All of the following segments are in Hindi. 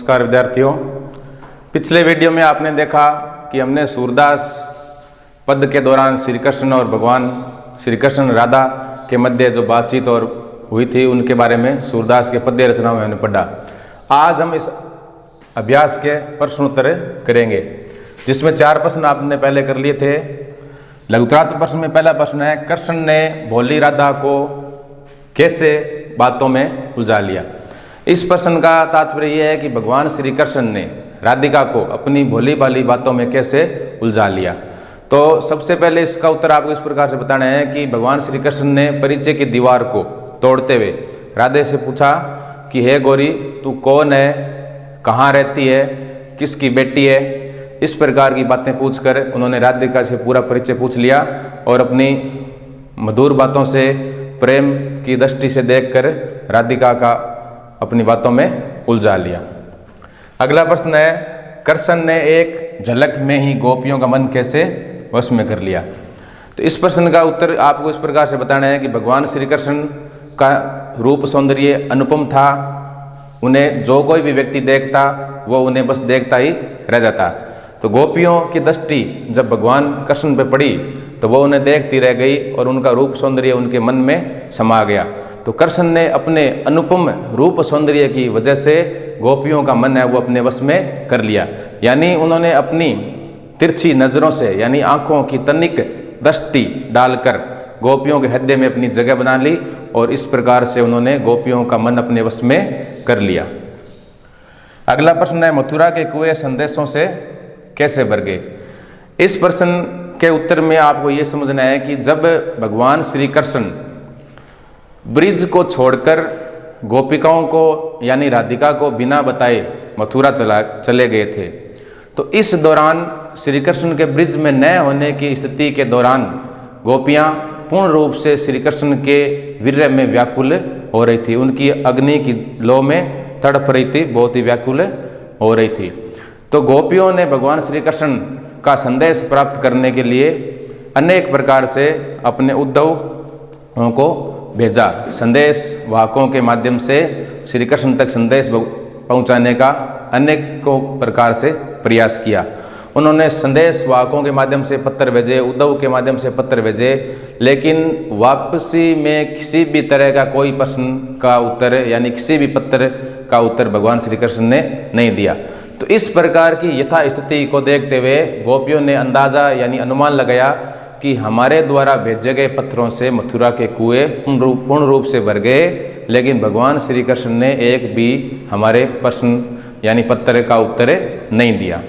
नमस्कार विद्यार्थियों, पिछले वीडियो में आपने देखा कि हमने सूरदास पद के दौरान श्री कृष्ण और भगवान श्री कृष्ण राधा के मध्य जो बातचीत और हुई थी उनके बारे में सूरदास के पद्य रचनाओं में हमने पढ़ा। आज हम इस अभ्यास के प्रश्न उत्तर करेंगे, जिसमें 4 प्रश्न आपने पहले कर लिए थे। लघुत्रार्थ प्रश्न में पहला प्रश्न है, कृष्ण ने भोली राधा को कैसे बातों में उलझा लिया। इस प्रश्न का तात्पर्य यह है कि भगवान श्री कृष्ण ने राधिका को अपनी भोली भाली बातों में कैसे उलझा लिया। तो सबसे पहले इसका उत्तर आपको इस प्रकार से बताना है कि भगवान श्री कृष्ण ने परिचय की दीवार को तोड़ते हुए राधे से पूछा कि हे गौरी, तू कौन है, कहाँ रहती है, किसकी बेटी है। इस प्रकार की बातें पूछकर उन्होंने राधिका से पूरा परिचय पूछ लिया और अपनी मधुर बातों से, प्रेम की दृष्टि से देखकर राधिका का अपनी बातों में उलझा लिया। अगला प्रश्न है, कृष्ण ने एक झलक में ही गोपियों का मन कैसे वश में कर लिया। तो इस प्रश्न का उत्तर आपको इस प्रकार से बताना है कि भगवान श्री कृष्ण का रूप सौंदर्य अनुपम था। उन्हें जो कोई भी व्यक्ति देखता वो उन्हें बस देखता ही रह जाता। तो गोपियों की दृष्टि जब भगवान कृष्ण पे पड़ी तो वो उन्हें देखती रह गई और उनका रूप सौंदर्य उनके मन में समा गया। तो कृष्ण ने अपने अनुपम रूप सौंदर्य की वजह से गोपियों का मन है वो अपने वश में कर लिया। यानी उन्होंने अपनी तिरछी नज़रों से, यानी आँखों की तनिक दृष्टि डालकर गोपियों के हृदय में अपनी जगह बना ली और इस प्रकार से उन्होंने गोपियों का मन अपने वश में कर लिया। अगला प्रश्न है, मथुरा के कुएं संदेशों से कैसे भर गए। इस प्रश्न के उत्तर में आपको ये समझना है कि जब भगवान श्री कृष्ण ब्रिज को छोड़कर गोपिकाओं को यानी राधिका को बिना बताए मथुरा चले गए थे, तो इस दौरान श्री कृष्ण के ब्रिज में न होने की स्थिति के दौरान गोपियां पूर्ण रूप से श्री कृष्ण के वीर्य में व्याकुल हो रही थी। उनकी अग्नि की लौ में तड़प रही थी, बहुत ही व्याकुल हो रही थी। तो गोपियों ने भगवान श्री कृष्ण का संदेश प्राप्त करने के लिए अनेक प्रकार से अपने उद्धव को भेजा। संदेश वाहकों के माध्यम से श्री कृष्ण तक संदेश पहुंचाने का अनेकों प्रकार से प्रयास किया। उन्होंने संदेश वाहकों के माध्यम से पत्र भेजे, उद्धव के माध्यम से पत्र भेजे, लेकिन वापसी में किसी भी तरह का कोई प्रश्न का उत्तर यानी किसी भी पत्र का उत्तर भगवान श्री कृष्ण ने नहीं दिया। तो इस प्रकार की यथास्थिति को देखते हुए गोपियों ने अंदाजा यानी अनुमान लगाया कि हमारे द्वारा भेजे गए पत्रों से मथुरा के कुएं पूर्ण रूप से भर गए, लेकिन भगवान श्री कृष्ण ने एक भी हमारे प्रश्न यानी पत्र का उत्तर नहीं दिया।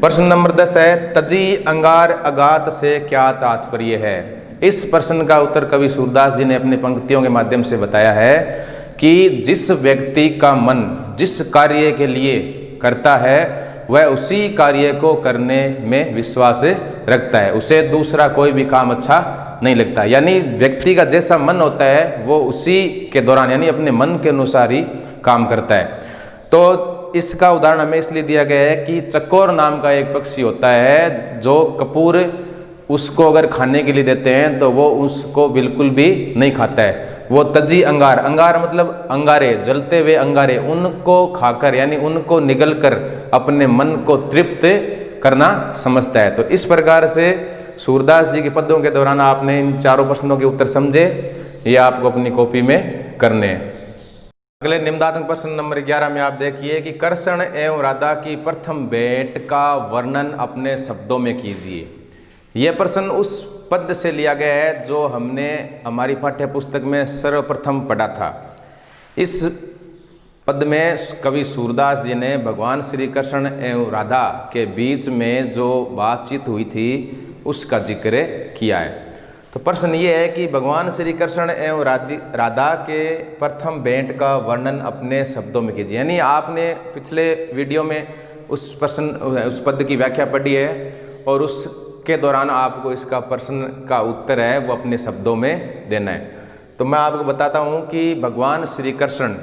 प्रश्न नंबर 10 है, तजी अंगार अगात से क्या तात्पर्य है। इस प्रश्न का उत्तर कवि सूरदास जी ने अपनी पंक्तियों के माध्यम से बताया है कि जिस व्यक्ति का मन जिस कार्य के लिए करता है वह उसी कार्य को करने में विश्वास रखता है, उसे दूसरा कोई भी काम अच्छा नहीं लगता। यानी व्यक्ति का जैसा मन होता है वो उसी के दौरान यानी अपने मन के अनुसार ही काम करता है। तो इसका उदाहरण हमें इसलिए दिया गया है कि चकोर नाम का एक पक्षी होता है जो कपूर उसको अगर खाने के लिए देते हैं तो वो उसको बिल्कुल भी नहीं खाता है। वो तजी अंगार, अंगार मतलब अंगारे, जलते हुए अंगारे, उनको खाकर यानी उनको निगल कर अपने मन को तृप्त करना समझता है। तो इस प्रकार से सूरदास जी के पद्यों के दौरान आपने इन 4 प्रश्नों के उत्तर समझे, ये आपको अपनी कॉपी में करने हैं। अगले निम्नात्मक प्रश्न नंबर 11 में आप देखिए कि कृष्ण एवं राधा की प्रथम भेंट का वर्णन अपने शब्दों में कीजिए। यह प्रश्न उस पद से लिया गया है जो हमने हमारी पाठ्य पुस्तक में सर्वप्रथम पढ़ा था। इस पद में कवि सूरदास जी ने भगवान श्री कृष्ण एवं राधा के बीच में जो बातचीत हुई थी उसका जिक्र किया है। तो प्रश्न ये है कि भगवान श्री कृष्ण एवं राधा के प्रथम भेंट का वर्णन अपने शब्दों में कीजिए। यानी आपने पिछले वीडियो में उस पद की व्याख्या पढ़ी है और उसके दौरान आपको इसका प्रश्न का उत्तर है वो अपने शब्दों में देना है। तो मैं आपको बताता हूँ कि भगवान श्री कृष्ण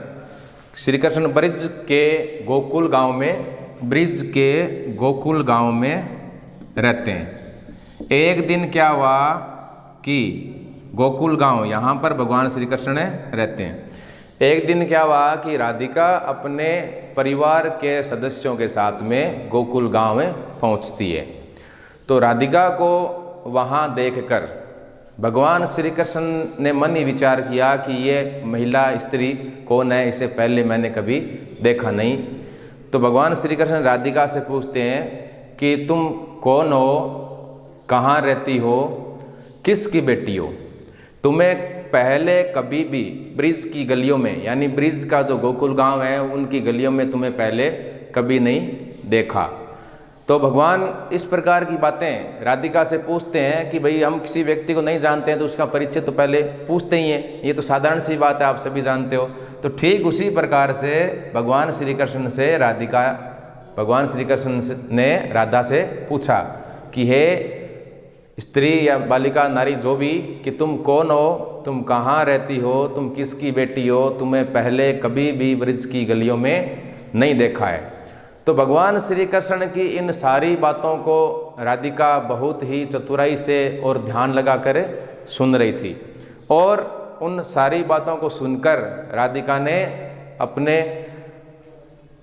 ब्रिज के गोकुल गांव में रहते हैं। एक दिन क्या हुआ कि गोकुल गांव यहाँ पर भगवान श्री कृष्ण रहते हैं। एक दिन क्या हुआ कि राधिका अपने परिवार के सदस्यों के साथ में गोकुल गांव में पहुंचती है। तो राधिका को वहां देखकर भगवान श्री कृष्ण ने मन ही विचार किया कि ये महिला स्त्री कौन है, इसे पहले मैंने कभी देखा नहीं। तो भगवान श्री कृष्ण राधिका से पूछते हैं कि तुम कौन हो, कहाँ रहती हो, किसकी बेटी हो, तुम्हें पहले कभी भी ब्रिज की गलियों में, यानी ब्रिज का जो गोकुल गांव है उनकी गलियों में तुम्हें पहले कभी नहीं देखा। तो भगवान इस प्रकार की बातें राधिका से पूछते हैं कि भाई हम किसी व्यक्ति को नहीं जानते हैं तो उसका परिचय तो पहले पूछते ही हैं, ये तो साधारण सी बात है, आप सभी जानते हो। तो ठीक उसी प्रकार से भगवान श्री कृष्ण ने राधा से पूछा कि हे स्त्री या बालिका नारी जो भी, कि तुम कौन हो, तुम कहाँ रहती हो, तुम किसकी बेटी हो, तुम्हें पहले कभी भी ब्रिज की गलियों में नहीं देखा है। तो भगवान श्री कृष्ण की इन सारी बातों को राधिका बहुत ही चतुराई से और ध्यान लगाकर सुन रही थी, और उन सारी बातों को सुनकर राधिका ने अपने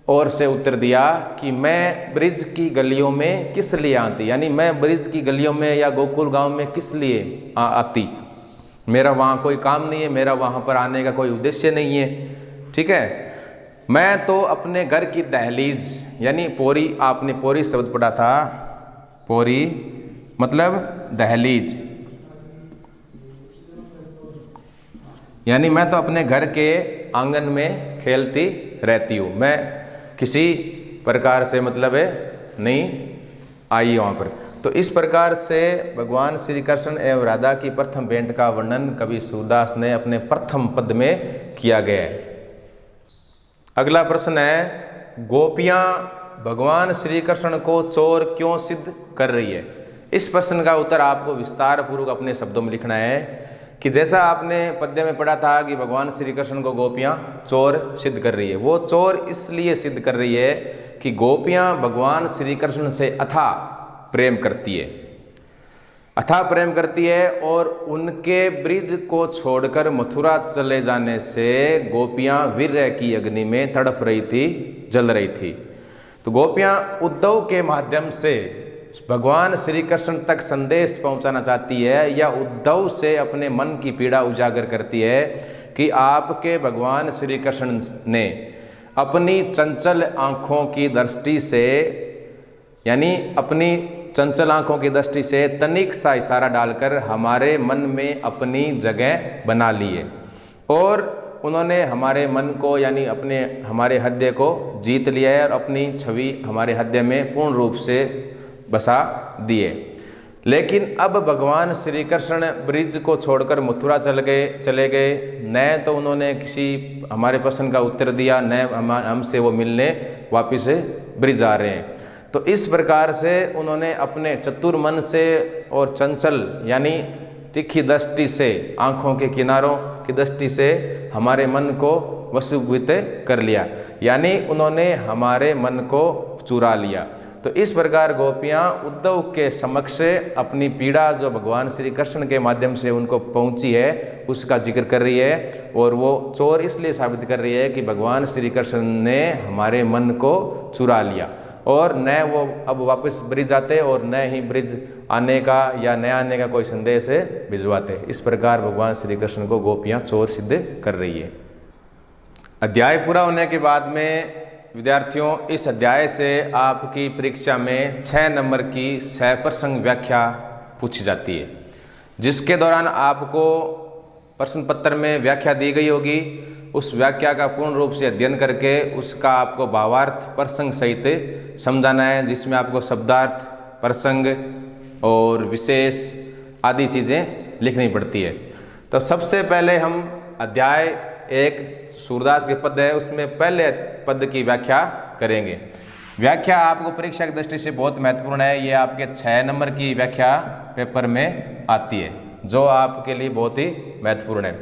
ओर से उत्तर दिया कि मैं ब्रिज की गलियों में किस लिए आती, यानी मैं ब्रिज की गलियों में या गोकुल गांव में किस लिए आती, मेरा वहाँ कोई काम नहीं है, मेरा वहाँ पर आने का कोई उद्देश्य नहीं है। ठीक है, मैं तो अपने घर की दहलीज, यानी पोरी, आपने पोरी शब्द पढ़ा था, पोरी मतलब दहलीज, यानी मैं तो अपने घर के आंगन में खेलती रहती हूँ, मैं किसी प्रकार से मतलब है नहीं आई वहाँ पर। तो इस प्रकार से भगवान श्री कृष्ण एवं राधा की प्रथम भेंट का वर्णन कवि सूरदास ने अपने प्रथम पद में किया गया है। अगला प्रश्न है, गोपियाँ भगवान श्री कृष्ण को चोर क्यों सिद्ध कर रही है? इस प्रश्न का उत्तर आपको विस्तार पूर्वक अपने शब्दों में लिखना है कि जैसा आपने पद्य में पढ़ा था कि भगवान श्री कृष्ण को गोपियाँ चोर सिद्ध कर रही है, वो चोर इसलिए सिद्ध कर रही है कि गोपियाँ भगवान श्री कृष्ण से अथाह प्रेम करती है, अथाह प्रेम करती है, और उनके ब्रिज को छोड़कर मथुरा चले जाने से गोपियाँ वीर्य की अग्नि में तड़प रही थी, जल रही थी। तो गोपियाँ उद्धव के माध्यम से भगवान श्री कृष्ण तक संदेश पहुंचाना चाहती है, या उद्धव से अपने मन की पीड़ा उजागर करती है कि आपके भगवान श्री कृष्ण ने अपनी चंचल आँखों की दृष्टि से, यानी अपनी चंचल आँखों की दृष्टि से तनिक सा इशारा डालकर हमारे मन में अपनी जगह बना ली है, और उन्होंने हमारे मन को, यानी हमारे हृदय को जीत लिया है, और अपनी छवि हमारे हृदय में पूर्ण रूप से बसा दिए। लेकिन अब भगवान श्री कृष्ण ब्रिज को छोड़कर मथुरा चले गए, न तो उन्होंने किसी हमारे प्रश्न का उत्तर दिया, न हमसे वो मिलने वापिस ब्रिज आ रहे हैं। तो इस प्रकार से उन्होंने अपने चतुर मन से और चंचल, यानी तीखी दृष्टि से, आँखों के किनारों की दृष्टि से हमारे मन को वशीभूत कर लिया, यानी उन्होंने हमारे मन को चुरा लिया। तो इस प्रकार गोपियाँ उद्धव के समक्ष अपनी पीड़ा जो भगवान श्री कृष्ण के माध्यम से उनको पहुँची है उसका जिक्र कर रही है, और वो चोर इसलिए साबित कर रही है कि भगवान श्री कृष्ण ने हमारे मन को चुरा लिया, और न वो अब वापस ब्रिज आते और न ही ब्रिज आने का या न आने का कोई संदेश भिजवाते। इस प्रकार भगवान श्री कृष्ण को गोपियाँ चोर सिद्ध कर रही है। अध्याय पूरा होने के बाद में विद्यार्थियों, इस अध्याय से आपकी परीक्षा में 6 नंबर की सहप्रसंग व्याख्या पूछी जाती है, जिसके दौरान आपको प्रश्न पत्र में व्याख्या दी गई होगी। उस व्याख्या का पूर्ण रूप से अध्ययन करके उसका आपको भावार्थ प्रसंग सहित समझाना है, जिसमें आपको शब्दार्थ, प्रसंग और विशेष आदि चीज़ें लिखनी पड़ती है। तो सबसे पहले हम अध्याय 1 सूरदास के पद है, उसमें पहले पद की व्याख्या करेंगे। व्याख्या आपको परीक्षा की दृष्टि से बहुत महत्वपूर्ण है, ये आपके 6 नंबर की व्याख्या पेपर में आती है, जो आपके लिए बहुत ही महत्वपूर्ण है।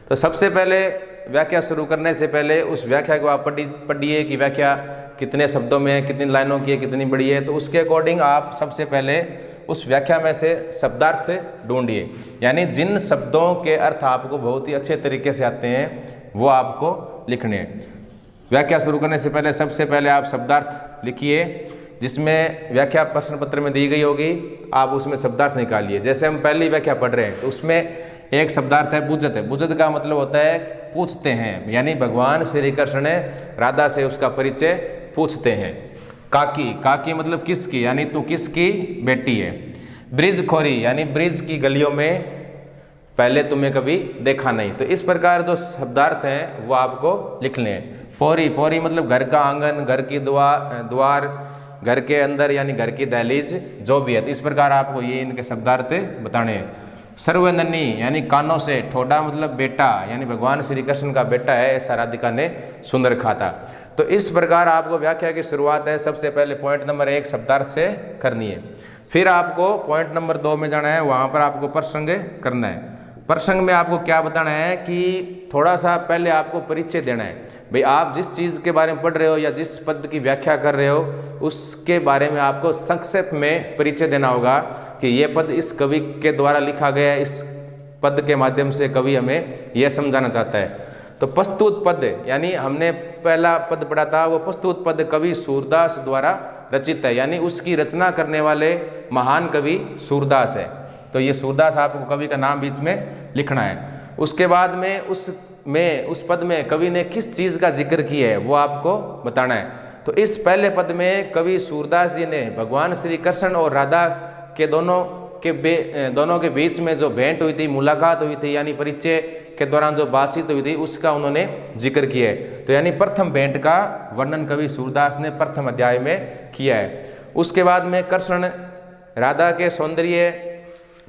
तो सबसे पहले व्याख्या शुरू करने से पहले उस व्याख्या को आप पढ़िए कि व्याख्या कितने शब्दों में है, कितनी लाइनों की है, कितनी बड़ी है। तो उसके अकॉर्डिंग आप सबसे पहले उस व्याख्या में से शब्दार्थ ढूंढिए, यानी जिन शब्दों के अर्थ आपको बहुत ही अच्छे तरीके से आते हैं वो आपको लिखने हैं। व्याख्या शुरू करने से पहले सबसे पहले आप शब्दार्थ लिखिए, जिसमें व्याख्या प्रश्न पत्र में दी गई होगी, आप उसमें शब्दार्थ निकालिए। जैसे हम पहली व्याख्या पढ़ रहे हैं तो उसमें एक शब्दार्थ है बुझत। बुझत का मतलब होता है पूछते हैं, यानी भगवान श्री कृष्ण राधा से उसका परिचय पूछते हैं। काकी, काकी मतलब किसकी, यानी तू किसकी बेटी है। ब्रिज खोरी, यानी ब्रिज की गलियों में पहले तुम्हें कभी देखा नहीं। तो इस प्रकार जो शब्दार्थ हैं वो आपको लिखने हैं। पोरी, पोरी मतलब घर का आंगन, घर की द्वार, घर के अंदर यानी घर की दहलीज जो भी है। तो इस प्रकार आपको ये इनके शब्दार्थ बताने हैं। सर्वनन्नी यानी कानों से, ठोडा मतलब बेटा, यानी भगवान श्री कृष्ण का बेटा है, ऐसा राधिका ने सुंदर कहा था। तो इस प्रकार आपको व्याख्या की शुरुआत है सबसे पहले पॉइंट नंबर 1 शब्दार्थ से करनी है। फिर आपको पॉइंट नंबर 2 में जाना है, वहाँ पर आपको प्रसंग करना है। प्रसंग में आपको क्या बताना है कि थोड़ा सा पहले आपको परिचय देना है। भाई आप जिस चीज़ के बारे में पढ़ रहे हो या जिस पद की व्याख्या कर रहे हो उसके बारे में आपको संक्षेप में परिचय देना होगा कि ये पद इस कवि के द्वारा लिखा गया है, इस पद के माध्यम से कवि हमें यह समझाना चाहता है। तो प्रस्तुत पद, यानी हमने पहला पद पढ़ा था, वो प्रस्तुत पद कवि सूरदास द्वारा रचित है, यानी उसकी रचना करने वाले महान कवि सूरदास है। तो ये सूरदास आपको कवि का नाम बीच में लिखना है। उसके बाद में उस पद में कवि ने किस चीज़ का जिक्र किया है वो आपको बताना है। तो इस पहले पद में कवि सूरदास जी ने भगवान श्री कृष्ण और राधा के दोनों के बीच में जो भेंट हुई थी, मुलाकात हुई थी, यानी परिचय के दौरान जो बातचीत हुई थी उसका उन्होंने जिक्र किया है। तो यानी प्रथम भेंट का वर्णन कवि सूरदास ने प्रथम अध्याय में किया है। उसके बाद में कृष्ण राधा के सौंदर्य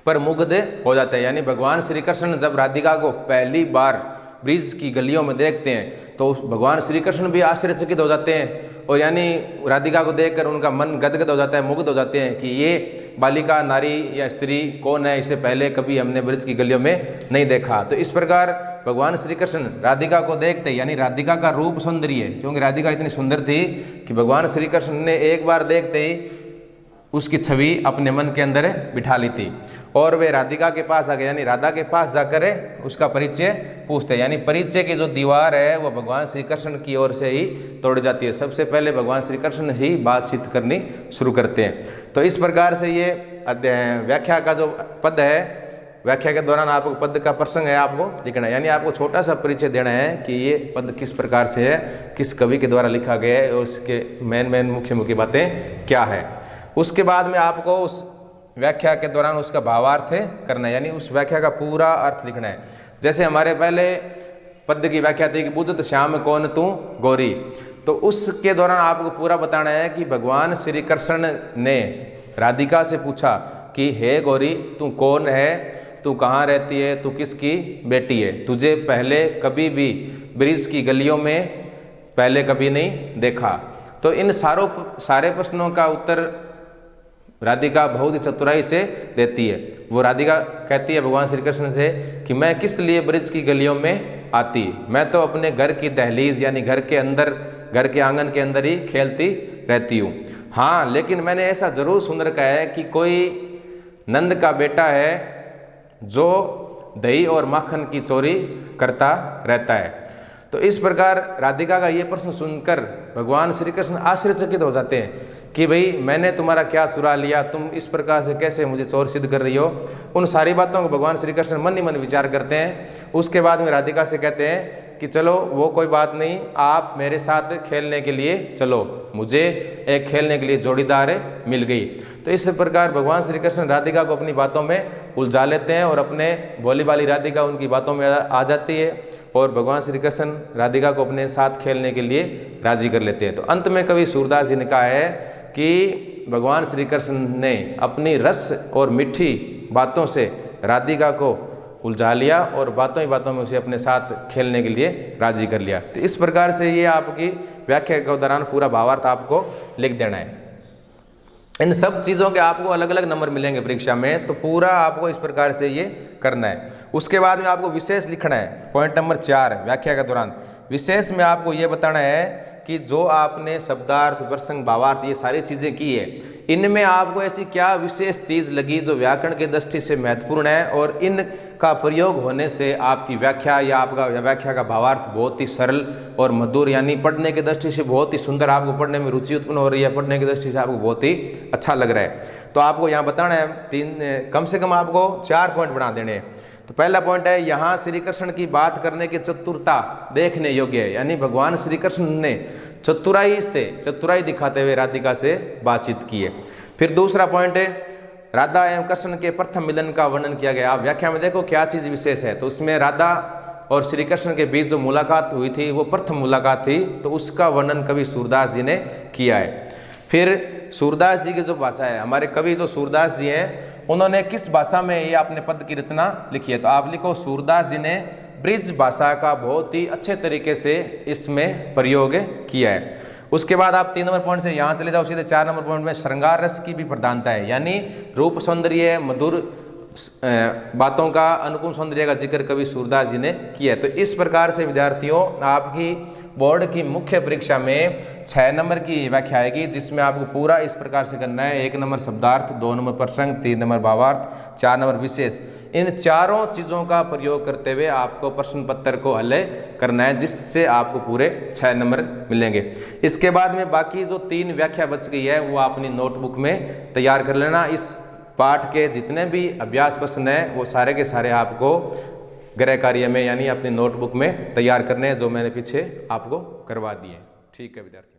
पर मुग्ध हो जाते हैं, यानी भगवान श्री कृष्ण जब राधिका को पहली बार ब्रिज की गलियों में देखते हैं तो भगवान श्री कृष्ण भी आश्चर्यचकित हो जाते हैं, और यानी राधिका को देखकर उनका मन गदगद हो जाता है, मुग्ध हो जाते हैं कि ये बालिका, नारी या स्त्री कौन है, इसे पहले कभी हमने ब्रिज की गलियों में नहीं देखा। तो इस प्रकार भगवान श्री कृष्ण राधिका को देखते, यानी राधिका का रूप सौंदर्य, क्योंकि राधिका इतनी सुंदर थी कि भगवान श्री कृष्ण ने एक बार देखते ही उसकी छवि अपने मन के अंदर बिठा ली थी, और वे राधिका के पास आ गए, यानी राधा के पास जाकर उसका परिचय पूछते, यानी परिचय की जो दीवार है वो भगवान श्री कृष्ण की ओर से ही तोड़ जाती है। सबसे पहले भगवान श्री कृष्ण ही बातचीत करनी शुरू करते हैं। तो इस प्रकार से ये व्याख्या का जो पद है, व्याख्या के दौरान आपको पद का प्रसंग है आपको लिखना है, यानी आपको छोटा सा परिचय देना है कि ये पद किस प्रकार से है, किस कवि के द्वारा लिखा गया है और उसके मेन मुख्य बातें क्या है। उसके बाद में आपको उस व्याख्या के दौरान उसका भावार्थ करना है, यानी उस व्याख्या का पूरा अर्थ लिखना है। जैसे हमारे पहले पद की व्याख्या थी कि बुझत श्याम कौन तू गोरी, तो उसके दौरान आपको पूरा बताना है कि भगवान श्री कृष्ण ने राधिका से पूछा कि हे गौरी तू कौन है, तू कहाँ रहती है, तू किसकी बेटी है, तुझे पहले कभी भी ब्रिज की गलियों में पहले कभी नहीं देखा। तो इन सारे प्रश्नों का उत्तर राधिका बहुत ही चतुराई से देती है। वो राधिका कहती है भगवान श्री कृष्ण से कि मैं किस लिए ब्रिज की गलियों में आती, मैं तो अपने घर की दहलीज यानी घर के अंदर, घर के आंगन के अंदर ही खेलती रहती हूँ। हाँ, लेकिन मैंने ऐसा जरूर सुन रखा है कि कोई नंद का बेटा है जो दही और माखन की चोरी करता रहता है। तो इस प्रकार राधिका का ये प्रश्न सुनकर भगवान श्री कृष्ण आश्चर्यचकित हो जाते हैं कि भाई मैंने तुम्हारा क्या चुरा लिया, तुम इस प्रकार से कैसे मुझे चोर सिद्ध कर रही हो। उन सारी बातों को भगवान श्री कृष्ण मन ही मन विचार करते हैं। उसके बाद में राधिका से कहते हैं कि चलो वो कोई बात नहीं, आप मेरे साथ खेलने के लिए चलो, मुझे एक खेलने के लिए जोड़ीदार मिल गई। तो इस प्रकार भगवान श्री कृष्ण राधिका को अपनी बातों में उलझा लेते हैं और अपने भोली भाली राधिका उनकी बातों में आ जाती है और भगवान श्री कृष्ण राधिका को अपने साथ खेलने के लिए राजी कर लेते हैं। तो अंत में कवि सूरदास जी ने कहा है कि भगवान श्री कृष्ण ने अपनी रस और मीठी बातों से राधिका को उलझा लिया और बातों ही बातों में उसे अपने साथ खेलने के लिए राजी कर लिया। तो इस प्रकार से ये आपकी व्याख्या के दौरान पूरा भावार्थ आपको लिख देना है। इन सब चीज़ों के आपको अलग अलग नंबर मिलेंगे परीक्षा में, तो पूरा आपको इस प्रकार से ये करना है। उसके बाद में आपको विशेष लिखना है। पॉइंट नंबर 4 व्याख्या के दौरान विशेष में आपको ये बताना है कि जो आपने शब्दार्थ, प्रसंग, भावार्थ ये सारी चीज़ें की है, इनमें आपको ऐसी क्या विशेष चीज़ लगी जो व्याकरण की दृष्टि से महत्वपूर्ण है और इनका प्रयोग होने से आपकी व्याख्या या आपका व्याख्या का भावार्थ बहुत ही सरल और मधुर, यानी पढ़ने की दृष्टि से बहुत ही सुंदर, आपको पढ़ने में रुचि उत्पन्न हो रही है, पढ़ने की दृष्टि से आपको बहुत ही अच्छा लग रहा है। तो आपको यहाँ बताना है कम से कम आपको 4 पॉइंट बना देने हैं। तो पहला पॉइंट है, यहाँ श्री कृष्ण की बात करने की चतुरता देखने योग्य है, यानी भगवान श्री कृष्ण ने चतुराई दिखाते हुए राधिका से बातचीत की है। फिर दूसरा पॉइंट है, राधा एवं कृष्ण के प्रथम मिलन का वर्णन किया गया। आप व्याख्या में देखो क्या चीज़ विशेष है, तो उसमें राधा और श्री कृष्ण के बीच जो मुलाकात हुई थी वो प्रथम मुलाकात थी, तो उसका वर्णन कवि सूरदास जी ने किया है। फिर सूरदास जी की जो भाषा है, हमारे कवि जो सूरदास जी हैं उन्होंने किस भाषा में ये अपने पद की रचना लिखी है, तो आप लिखो सूरदास जी ने ब्रिज भाषा का बहुत ही अच्छे तरीके से इसमें प्रयोग किया है। उसके बाद आप 3 नंबर पॉइंट से यहाँ चले जाओ सीधे 4 नंबर पॉइंट में श्रृंगार रस की भी प्रधानता है, यानी रूप सौंदर्य, मधुर बातों का, अनुपम सौंदर्य का जिक्र कवि सूरदास जी ने किया है। तो इस प्रकार से विद्यार्थियों आपकी बोर्ड की मुख्य परीक्षा में 6 नंबर की व्याख्या आएगी, जिसमें आपको पूरा इस प्रकार से करना है। 1 नंबर शब्दार्थ, 2 नंबर प्रसंग, 3 नंबर भावार्थ, 4 नंबर विशेष। इन चारों चीज़ों का प्रयोग करते हुए आपको प्रश्न पत्र को हल करना है, जिससे आपको पूरे 6 नंबर मिलेंगे। इसके बाद में बाकी जो 3 व्याख्या बच गई है वो अपनी नोटबुक में तैयार कर लेना। इस पाठ के जितने भी अभ्यास प्रश्न हैं वो सारे के सारे आपको गृह कार्य में यानी अपनी नोटबुक में तैयार करने हैं, जो मैंने पीछे आपको करवा दिए। ठीक है विद्यार्थी।